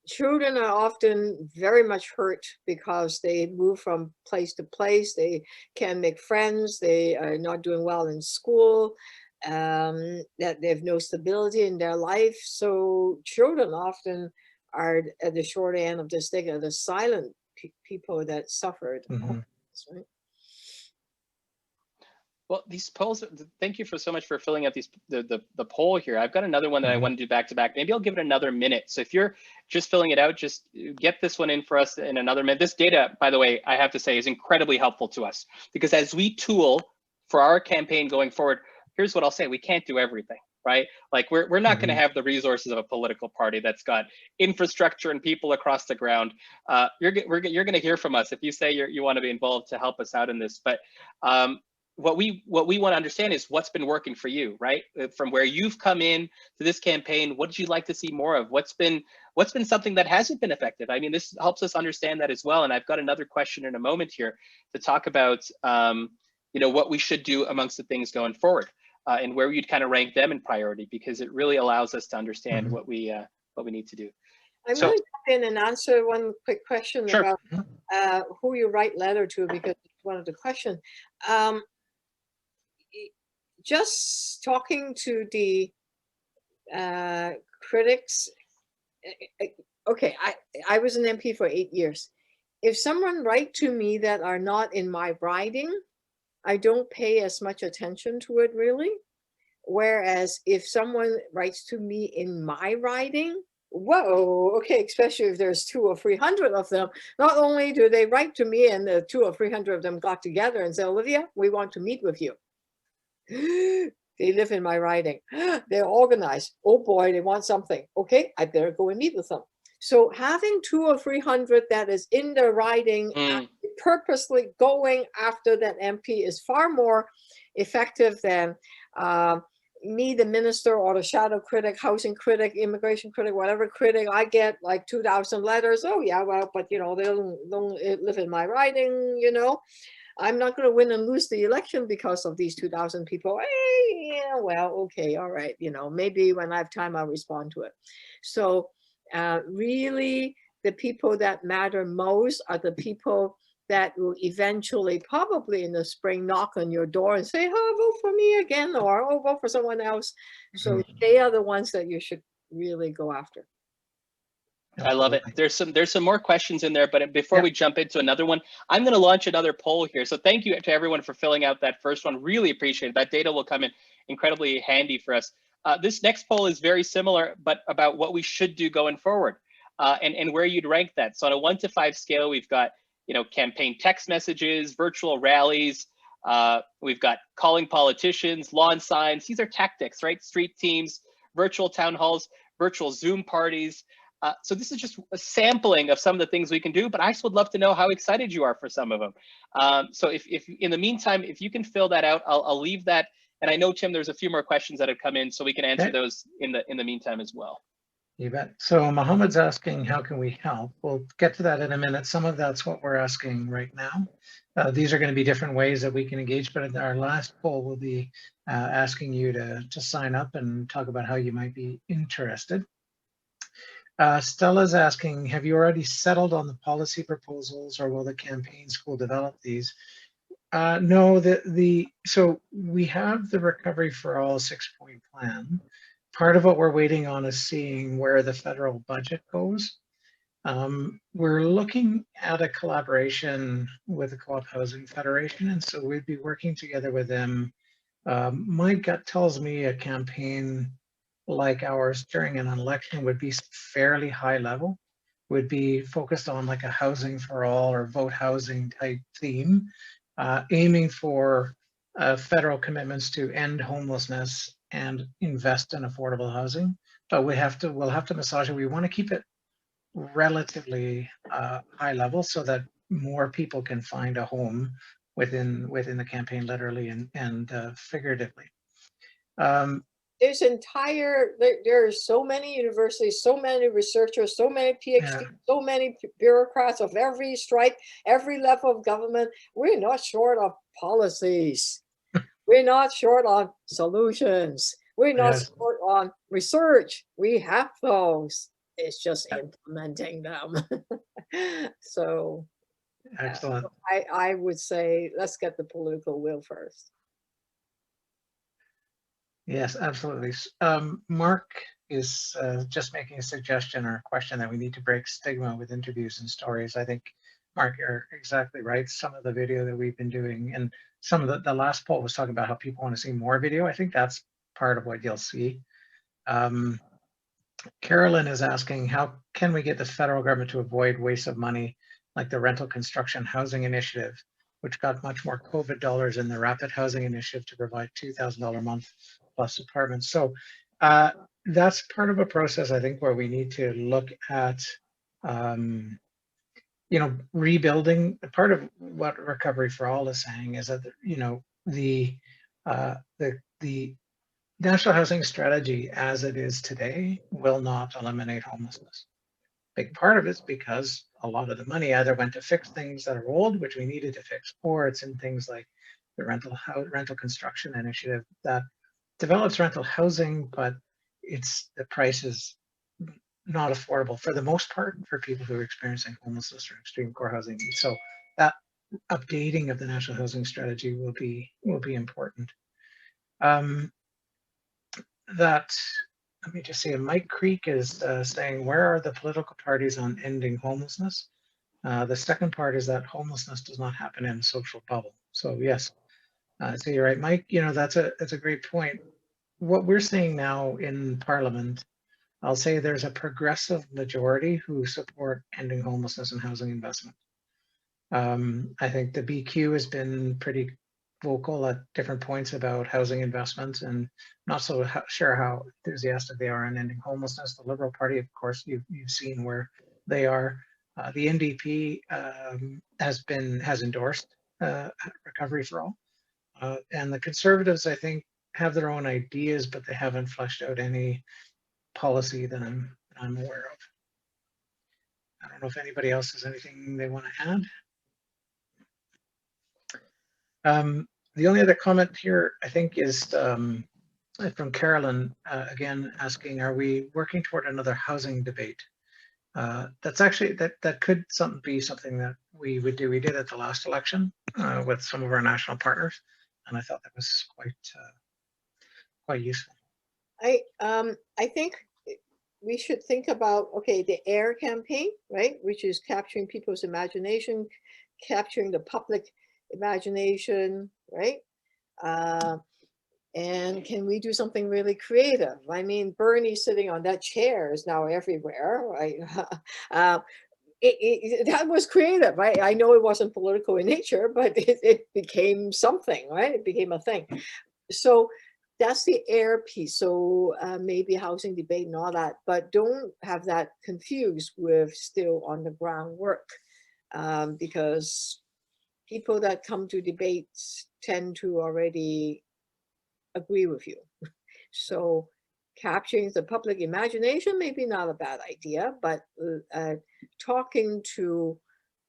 Children are often very much hurt because they move from place to place. They can't make friends. They are not doing well in school. That they have no stability in their life. So children often are at the short end of the stick, are the silent people that suffered. Right? Well, these polls, thank you so much for filling out the poll here. I've got another one that I want to do back to back. Maybe I'll give it another minute. So if you're just filling it out, just get this one in for us in another minute. This data, by the way, I have to say is incredibly helpful to us because as we tool for our campaign going forward, here's what I'll say, we can't do everything, right? Like we're not going to have the resources of a political party that's got infrastructure and people across the ground. You're going to hear from us if you say you want to be involved to help us out in this. But what we want to understand is what's been working for you, right? From where you've come in to this campaign, what did you like to see more of? What's been something that hasn't been effective? I mean, this helps us understand that as well. And I've got another question in a moment here to talk about, what we should do amongst the things going forward, and where you'd kind of rank them in priority, because it really allows us to understand what we need to do. I'm going to jump in and answer one quick question about who you write letter to, because it's one of the questions. Just talking to the critics. Okay, I was an MP for 8 years. If someone write to me that are not in my riding, I don't pay as much attention to it really. Whereas if someone writes to me in my riding, whoa, okay, especially if there's 200 or 300 of them, not only do they write to me and the 200 or 300 of them got together and say, Olivia, we want to meet with you. They live in my riding. They're organized. Oh boy, they want something. Okay, I better go and meet with them. So having 200 or 300 that is in the riding, purposely going after that MP is far more effective than me, the minister, or the shadow critic, housing critic, immigration critic, whatever critic. I get like 2,000 letters. Oh yeah, well, but they don't live in my riding. I'm not going to win and lose the election because of these 2,000 people. Hey, yeah, well, okay, all right. Maybe when I have time, I'll respond to it. So really, the people that matter most are the people that will eventually, probably in the spring, knock on your door and say, oh, vote for me again, or oh, vote for someone else. So they are the ones that you should really go after. I love it. There's some more questions in there, but before we jump into another one, I'm going to launch another poll here. So thank you to everyone for filling out that first one. Really appreciate it. That data will come in incredibly handy for us. This next poll is very similar, but about what we should do going forward, and where you'd rank that. So on a 1 to 5 scale, we've got campaign text messages, virtual rallies. We've got calling politicians, lawn signs. These are tactics, right? Street teams, virtual town halls, virtual Zoom parties. So this is just a sampling of some of the things we can do, but I just would love to know how excited you are for some of them. So if in the meantime, if you can fill that out, I'll leave that And I know, Tim, there's a few more questions that have come in, so we can answer Okay. those in the meantime as well. You bet. So Mohammed's asking, how can we help? We'll get to that in a minute. Some of that's what we're asking right now. These are going to be different ways that we can engage, but our last poll will be asking you to sign up and talk about how you might be interested. Stella's asking, have you already settled on the policy proposals, or will the campaign school develop these? No, so we have the Recovery for All 6-point plan. Part of what we're waiting on is seeing where the federal budget goes. We're looking at a collaboration with the Co-op Housing Federation, and so we'd be working together with them. My gut tells me a campaign like ours during an election would be fairly high level, would be focused on like a housing for all or vote housing type theme, aiming for federal commitments to end homelessness and invest in affordable housing. But we'll have to massage it. We want to keep it relatively high level so that more people can find a home within the campaign, literally and figuratively. There's there are so many universities, so many researchers, so many PhDs, so many bureaucrats of every stripe, every level of government. We're not short of policies. We're not short on solutions. We're not short on research. We have those. It's just implementing them. So excellent. I would say let's get the political will first. Yes, absolutely. Mark is just making a suggestion or a question that we need to break stigma with interviews and stories. I think, Mark, you're exactly right. Some of the video that we've been doing, and some of the last poll was talking about how people want to see more video. I think that's part of what you'll see. Carolyn is asking, how can we get the federal government to avoid waste of money like the Rental Construction Housing Initiative, which got much more COVID dollars in the Rapid Housing Initiative to provide $2,000 a month plus apartments. So that's part of a process, I think, where we need to look at, rebuilding. Part of what Recovery for All is saying is that, the National Housing Strategy as it is today will not eliminate homelessness. Big part of it's because a lot of the money either went to fix things that are old, which we needed to fix, or it's in things like the rental construction initiative that develops rental housing, but the price is not affordable for the most part for people who are experiencing homelessness or extreme core housing needs. So that updating of the National Housing Strategy will be important. Let me just say, Mike Creek is saying, where are the political parties on ending homelessness? The second part is that homelessness does not happen in a social bubble. So yes, so you're right, Mike. That's a great point. What we're seeing now in Parliament, I'll say there's a progressive majority who support ending homelessness and housing investment. I think the BQ has been pretty vocal at different points about housing investments, and not so sure how enthusiastic they are on ending homelessness. The Liberal Party, of course, you've seen where they are. The NDP has endorsed Recovery for All, and the Conservatives, I think, have their own ideas, but they haven't fleshed out any policy that I'm aware of. I don't know if anybody else has anything they want to add. The only other comment here, I think, is from Carolyn, again, asking, are we working toward another housing debate? That's actually, that could be something that we would do. We did at the last election with some of our national partners, and I thought that was quite useful. I think we should think about, okay, the AIR campaign, right, which is capturing people's imagination, capturing the public imagination, right? And can we do something really creative? I mean, Bernie sitting on that chair is now everywhere, right? That was creative. I know it wasn't political in nature, but it became something, right? It became a thing. So that's the AIR piece. So maybe housing debate and all that, but don't have that confused with still on the ground work, because people that come to debates tend to already agree with you. So capturing the public imagination, maybe not a bad idea, but talking to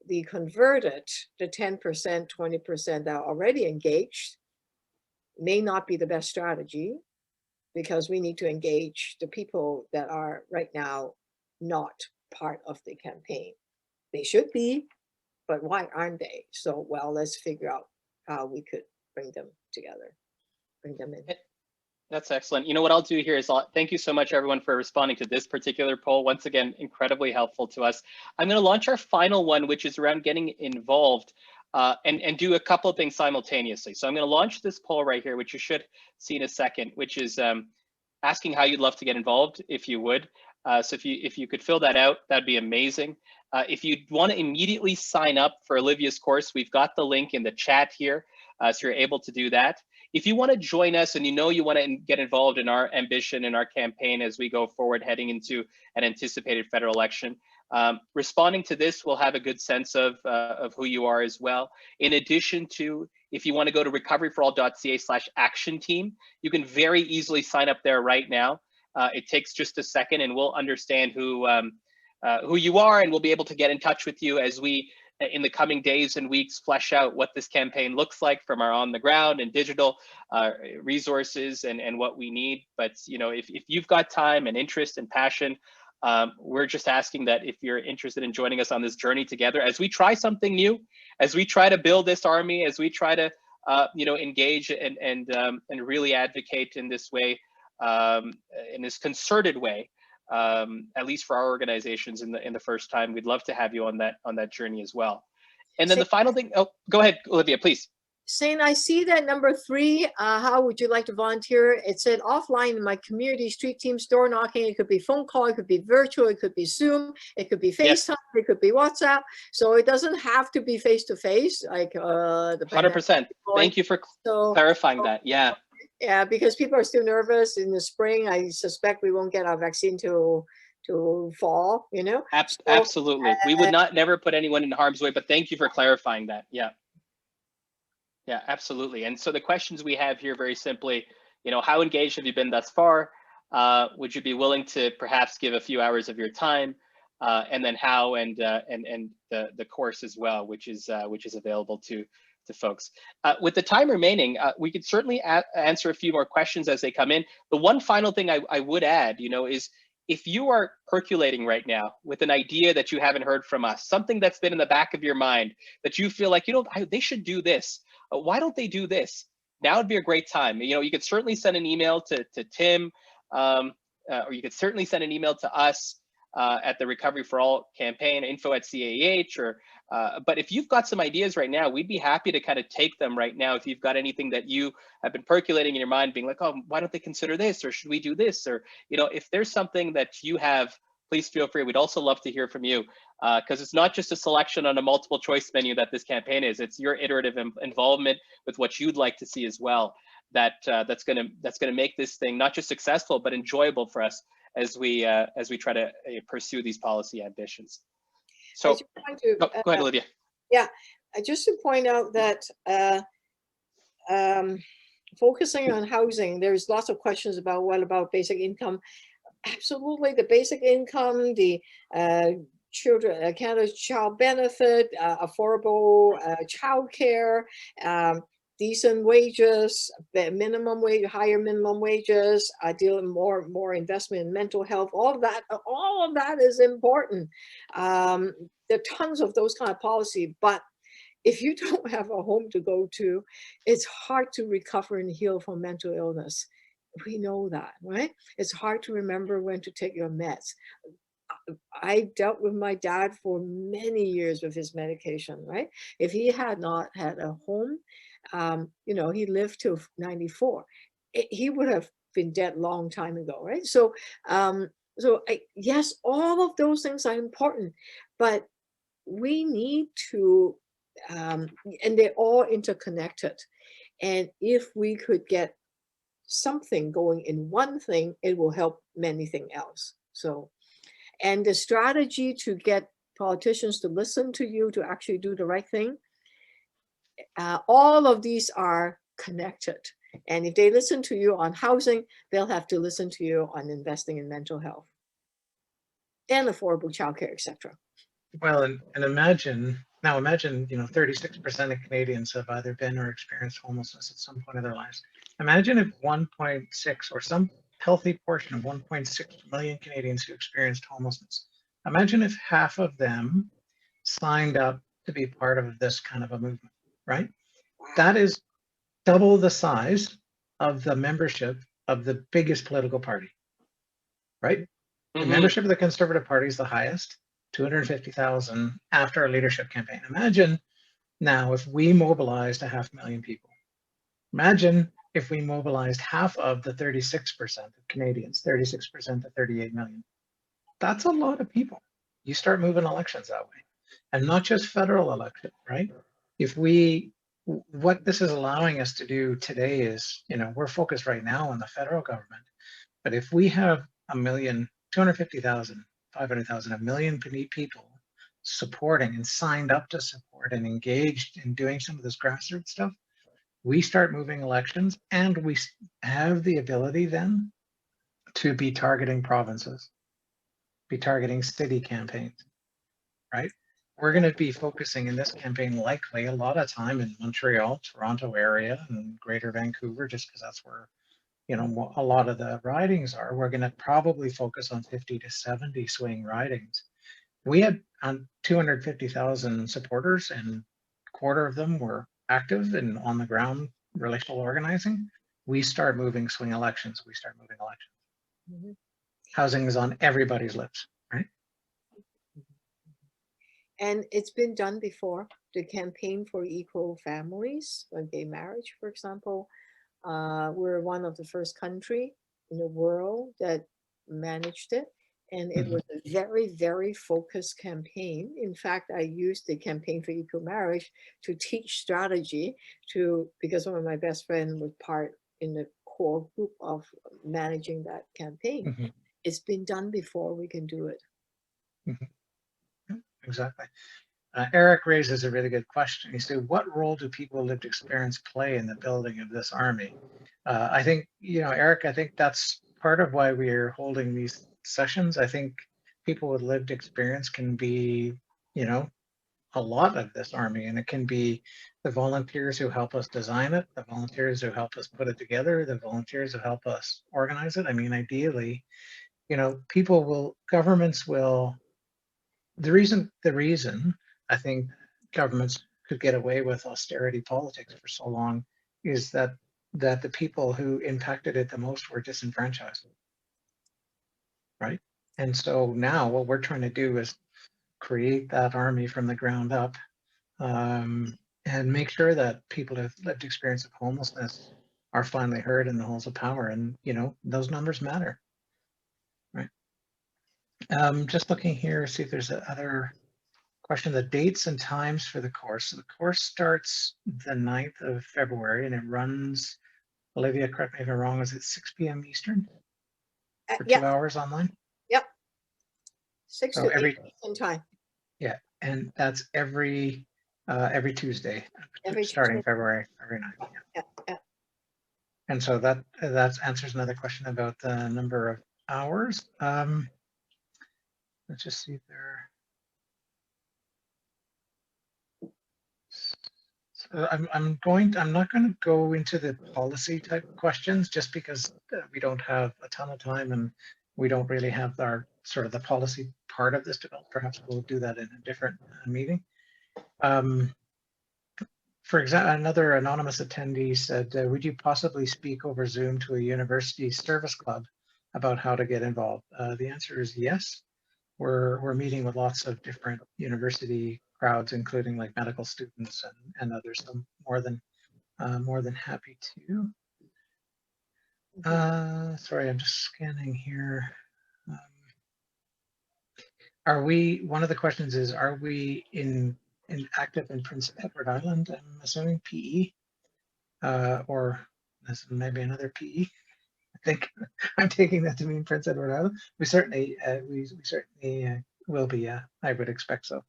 the converted, the 10%, 20% that are already engaged may not be the best strategy, because we need to engage the people that are right now not part of the campaign. They should be, but why aren't they? So, well, let's figure out how we could bring them together, bring them in. That's excellent. You know what I'll do here is thank you so much, everyone, for responding to this particular poll. Once again, incredibly helpful to us. I'm going to launch our final one, which is around getting involved and do a couple of things simultaneously. So I'm going to launch this poll right here, which you should see in a second, which is asking how you'd love to get involved, if you would. So if you could fill that out, that'd be amazing. If you want to immediately sign up for Olivia's course, we've got the link in the chat here, so you're able to do that. If you want to join us and you know you want to get involved in our ambition and our campaign as we go forward heading into an anticipated federal election, responding to this will have a good sense of who you are as well. In addition to, if you want to go to recoveryforall.ca/action team, you can very easily sign up there right now. It takes just a second and we'll understand who you are, and we'll be able to get in touch with you as we, in the coming days and weeks, flesh out what this campaign looks like from our on the ground and digital resources and what we need. But you know, if you've got time and interest and passion, we're just asking that if you're interested in joining us on this journey together, as we try something new, as we try to build this army, as we try to you know, engage and really advocate in this way, in this concerted way, at least for our organizations in the first time. We'd love to have you on that journey as well. And then the final thing, oh, go ahead, Olivia, please. Saying, I see that number 3, how would you like to volunteer? It said offline in my community, street teams, door knocking. It could be phone call, it could be virtual, it could be Zoom, it could be FaceTime, yes. It could be WhatsApp. So it doesn't have to be face-to-face, like 100%. Thank you for clarifying that. Yeah. Yeah, because people are still nervous in the spring. I suspect we won't get our vaccine till fall, you know? Absolutely. We would never put anyone in harm's way, but thank you for clarifying that. Yeah. Yeah, absolutely. And so the questions we have here, very simply, you know, how engaged have you been thus far? Would you be willing to perhaps give a few hours of your time? And then how, and the course as well, which is available to folks. With the time remaining, we could certainly answer a few more questions as they come in. The one final thing I would add, you know, is if you are percolating right now with an idea that you haven't heard from us, something that's been in the back of your mind that you feel like, you know, they should do this. Why don't they do this? Now would be a great time. You know, you could certainly send an email to Tim, or you could certainly send an email to us at the Recovery for All campaign, info@CAEH, or but if you've got some ideas right now, we'd be happy to kind of take them right now. If you've got anything that you have been percolating in your mind, being like, oh, why don't they consider this? Or should we do this? Or, you know, if there's something that you have, please feel free. We'd also love to hear from you, because it's not just a selection on a multiple choice menu that this campaign is. It's your iterative involvement with what you'd like to see as well. That's gonna make this thing not just successful, but enjoyable for us as we try to pursue these policy ambitions. So go ahead, Olivia. Yeah, just to point out that focusing on housing, there's lots of questions about what about basic income. Absolutely, the basic income, the Canada's child benefit, affordable childcare, decent wages, minimum wage, higher minimum wages, dealing more investment in mental health. All of that is important. There are tons of those kind of policy, but if you don't have a home to go to, it's hard to recover and heal from mental illness. We know that, right? It's hard to remember when to take your meds. I dealt with my dad for many years with his medication, right? If he had not had a home, you know, he lived till 94. He would have been dead long time ago, right? So, yes, all of those things are important, but we need to, and they're all interconnected. And if we could get something going in one thing, it will help many things else. So, and the strategy to get politicians to listen to you, to actually do the right thing, all of these are connected. And if they listen to you on housing, they'll have to listen to you on investing in mental health and affordable childcare, etc. Well, and imagine, 36% of Canadians have either been or experienced homelessness at some point in their lives. Imagine if 1.6 or some healthy portion of 1.6 million Canadians who experienced homelessness, imagine if half of them signed up to be part of this kind of a movement, right? That is double the size of the membership of the biggest political party, right? The membership of the Conservative Party is the highest, 250,000 after a leadership campaign. Imagine now if we mobilized 500,000 people. Imagine if we mobilized half of the 36% of Canadians, 36% of 38 million. That's a lot of people. You start moving elections that way. And not just federal elections, right? What this is allowing us to do today is, we're focused right now on the federal government, but if we have 250,000, 500,000, 1 million people supporting and signed up to support and engaged in doing some of this grassroots stuff, we start moving elections, and we have the ability then to be targeting provinces, be targeting city campaigns, right? We're going to be focusing in this campaign likely a lot of time in Montreal, Toronto area, and Greater Vancouver, just because that's where a lot of the ridings are. We're going to probably focus on 50 to 70 swing ridings. We had 250,000 supporters, and a quarter of them were active and on the ground relational organizing. We start moving swing elections. Mhm. Housing is on everybody's lips, right? And it's been done before. The campaign for equal families, like gay marriage, for example. We're one of the first country in the world that managed it. And it was a very, very focused campaign. In fact, I used the campaign for equal marriage to teach strategy because one of my best friends was part in the core group of managing that campaign. It's been done before, we can do it. Exactly. Eric raises a really good question. He said, what role do people with lived experience play in the building of this army? I think, Eric, I think that's part of why we're holding these sessions. I think people with lived experience can be, a lot of this army, and it can be the volunteers who help us design it, the volunteers who help us put it together, the volunteers who help us organize it. I mean, ideally, governments will, the reason I think governments could get away with austerity politics for so long is that the people who impacted it the most were disenfranchised, right? And so now what we're trying to do is create that army from the ground up, and make sure that people who have lived experience of homelessness are finally heard in the halls of power, and those numbers matter, right? Just looking here, see if there's other question. The dates and times for the course. So the course starts the 9th of February and it runs, Olivia, correct me if I'm wrong, is it 6 p.m. Eastern for 2 hours online? Yep. 6 So to 8 Eastern time. Yeah, and that's every Tuesday, Every starting Tuesday. February 9th. Yeah. And so that answers another question about the number of hours. Let's just see there. So I'm not going to go into the policy type questions just because we don't have a ton of time and we don't really have our sort of the policy part of this developed. Perhaps we'll do that in a different meeting. For example, another anonymous attendee said, would you possibly speak over Zoom to a university service club about how to get involved? The answer is yes. We're meeting with lots of different university crowds, including like medical students and others. So more than happy to. Sorry, I'm just scanning here. One of the questions is, are we active in Prince Edward Island? I'm assuming PE, or maybe another PE. I think I'm taking that to mean Prince Edward Island. We certainly will be. I would expect so.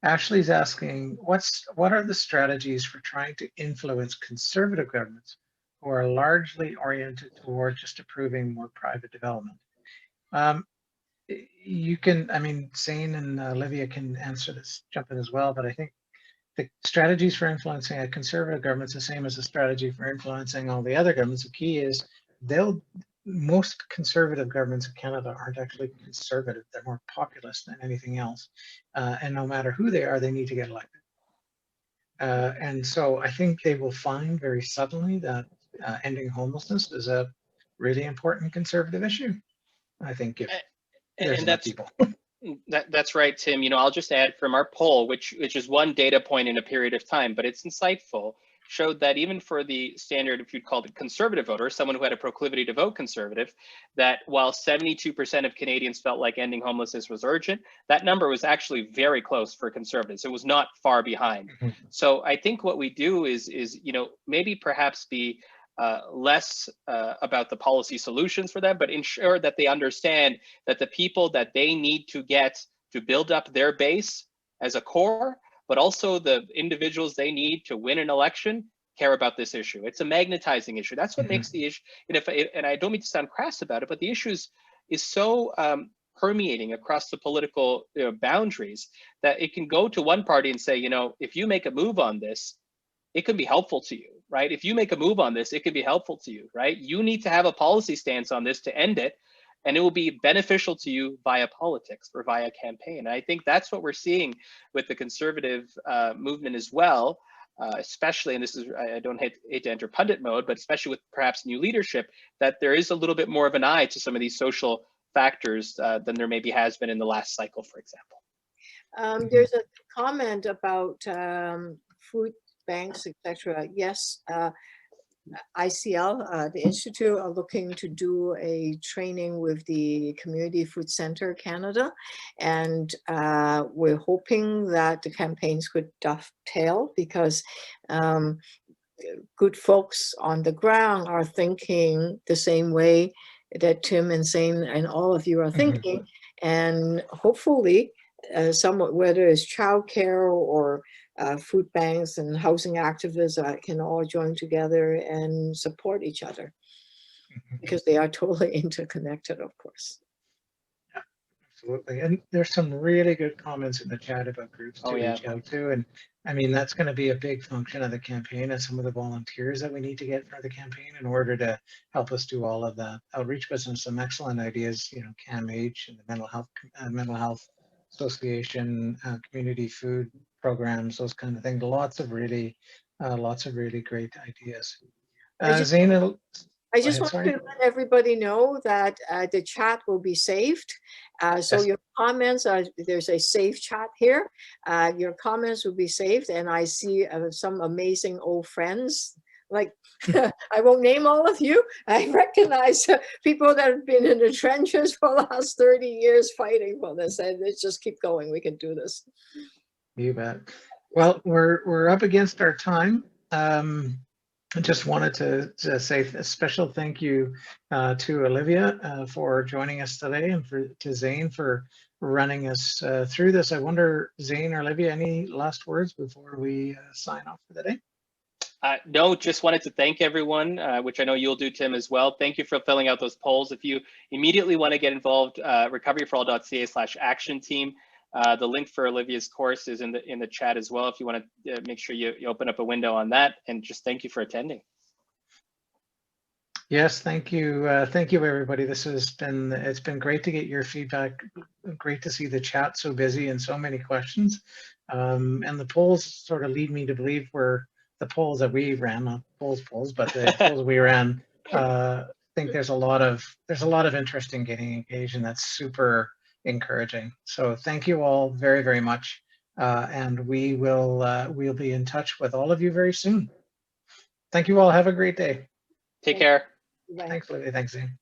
Ashley's asking, what are the strategies for trying to influence conservative governments who are largely oriented toward just approving more private development? You can, I mean, Zane and Olivia can answer this, jump in as well, but I think the strategies for influencing a conservative government is the same as the strategy for influencing all the other governments. The key is most conservative governments in Canada aren't actually conservative. They're more populist than anything else. And no matter who they are, they need to get elected. And so I think they will find very suddenly that ending homelessness is a really important conservative issue. I think if there's enough people. That's right, Tim. You know, I'll just add from our poll, which is one data point in a period of time, but it's insightful, showed that even for the standard, if you'd call it conservative voter, someone who had a proclivity to vote conservative, that while 72% of Canadians felt like ending homelessness was urgent, that number was actually very close for conservatives. It was not far behind. Mm-hmm. So I think what we do is you know, maybe perhaps be less about the policy solutions for them, but ensure that they understand that the people that they need to get to build up their base as a core, but also the individuals they need to win an election care about this issue. It's a magnetizing issue. That's what makes the issue, and I don't mean to sound crass about it, but the issue is so permeating across the political boundaries that it can go to one party and say, you know, if you make a move on this, it can be helpful to you, right? If you make a move on this, it can be helpful to you, right? You need to have a policy stance on this to end it, and it will be beneficial to you via politics or via campaign. And I think that's what we're seeing with the conservative movement as well, especially, and this is, I don't hate to enter pundit mode, but especially with perhaps new leadership, that there is a little bit more of an eye to some of these social factors than there maybe has been in the last cycle, for example. There's a comment about food banks, etc. Yes, ICL, the Institute, are looking to do a training with the Community Food Center Canada, and we're hoping that the campaigns could dovetail, because good folks on the ground are thinking the same way that Tim and Zane and all of you are thinking, and hopefully somewhat, whether it's childcare or food banks and housing activists, can all join together and support each other, because they are totally interconnected, of course. Yeah, absolutely. And there's some really good comments in the chat about groups to reach out to. And I mean, that's going to be a big function of the campaign, and some of the volunteers that we need to get for the campaign in order to help us do all of that outreach. But some excellent ideas, you know, CAMH and the mental health association, community food programs, those kind of things. Lots of really great ideas. Zane, I just want to let everybody know that the chat will be saved. So yes, your comments are, there's a save chat here. Your comments will be saved, and I see some amazing old friends. Like, I won't name all of you. I recognize people that have been in the trenches for the last 30 years fighting for this, and let's just keep going. We can do this. You bet. Well, we're up against our time. I just wanted to say a special thank you to Olivia for joining us today, and to Zane for running us through this. I wonder, Zane or Olivia, any last words before we sign off for the day? No, just wanted to thank everyone, which I know you'll do, Tim, as well. Thank you for filling out those polls. If you immediately want to get involved, recoveryforall.ca/action team. The link for Olivia's course is in the chat as well, if you want to make sure you open up a window on that. And just thank you for attending. Yes, thank you. Thank you, everybody. It's been great to get your feedback. Great to see the chat so busy and so many questions. And the polls sort of lead me to believe the polls that we ran, not polls, but the polls we ran. I think there's a lot of interest in getting engaged, and that's super encouraging. So thank you all very, very much, and we'll be in touch with all of you very soon. Thank you all. Have a great day. Take care. Thanks, Olivia. Thanks, Zane.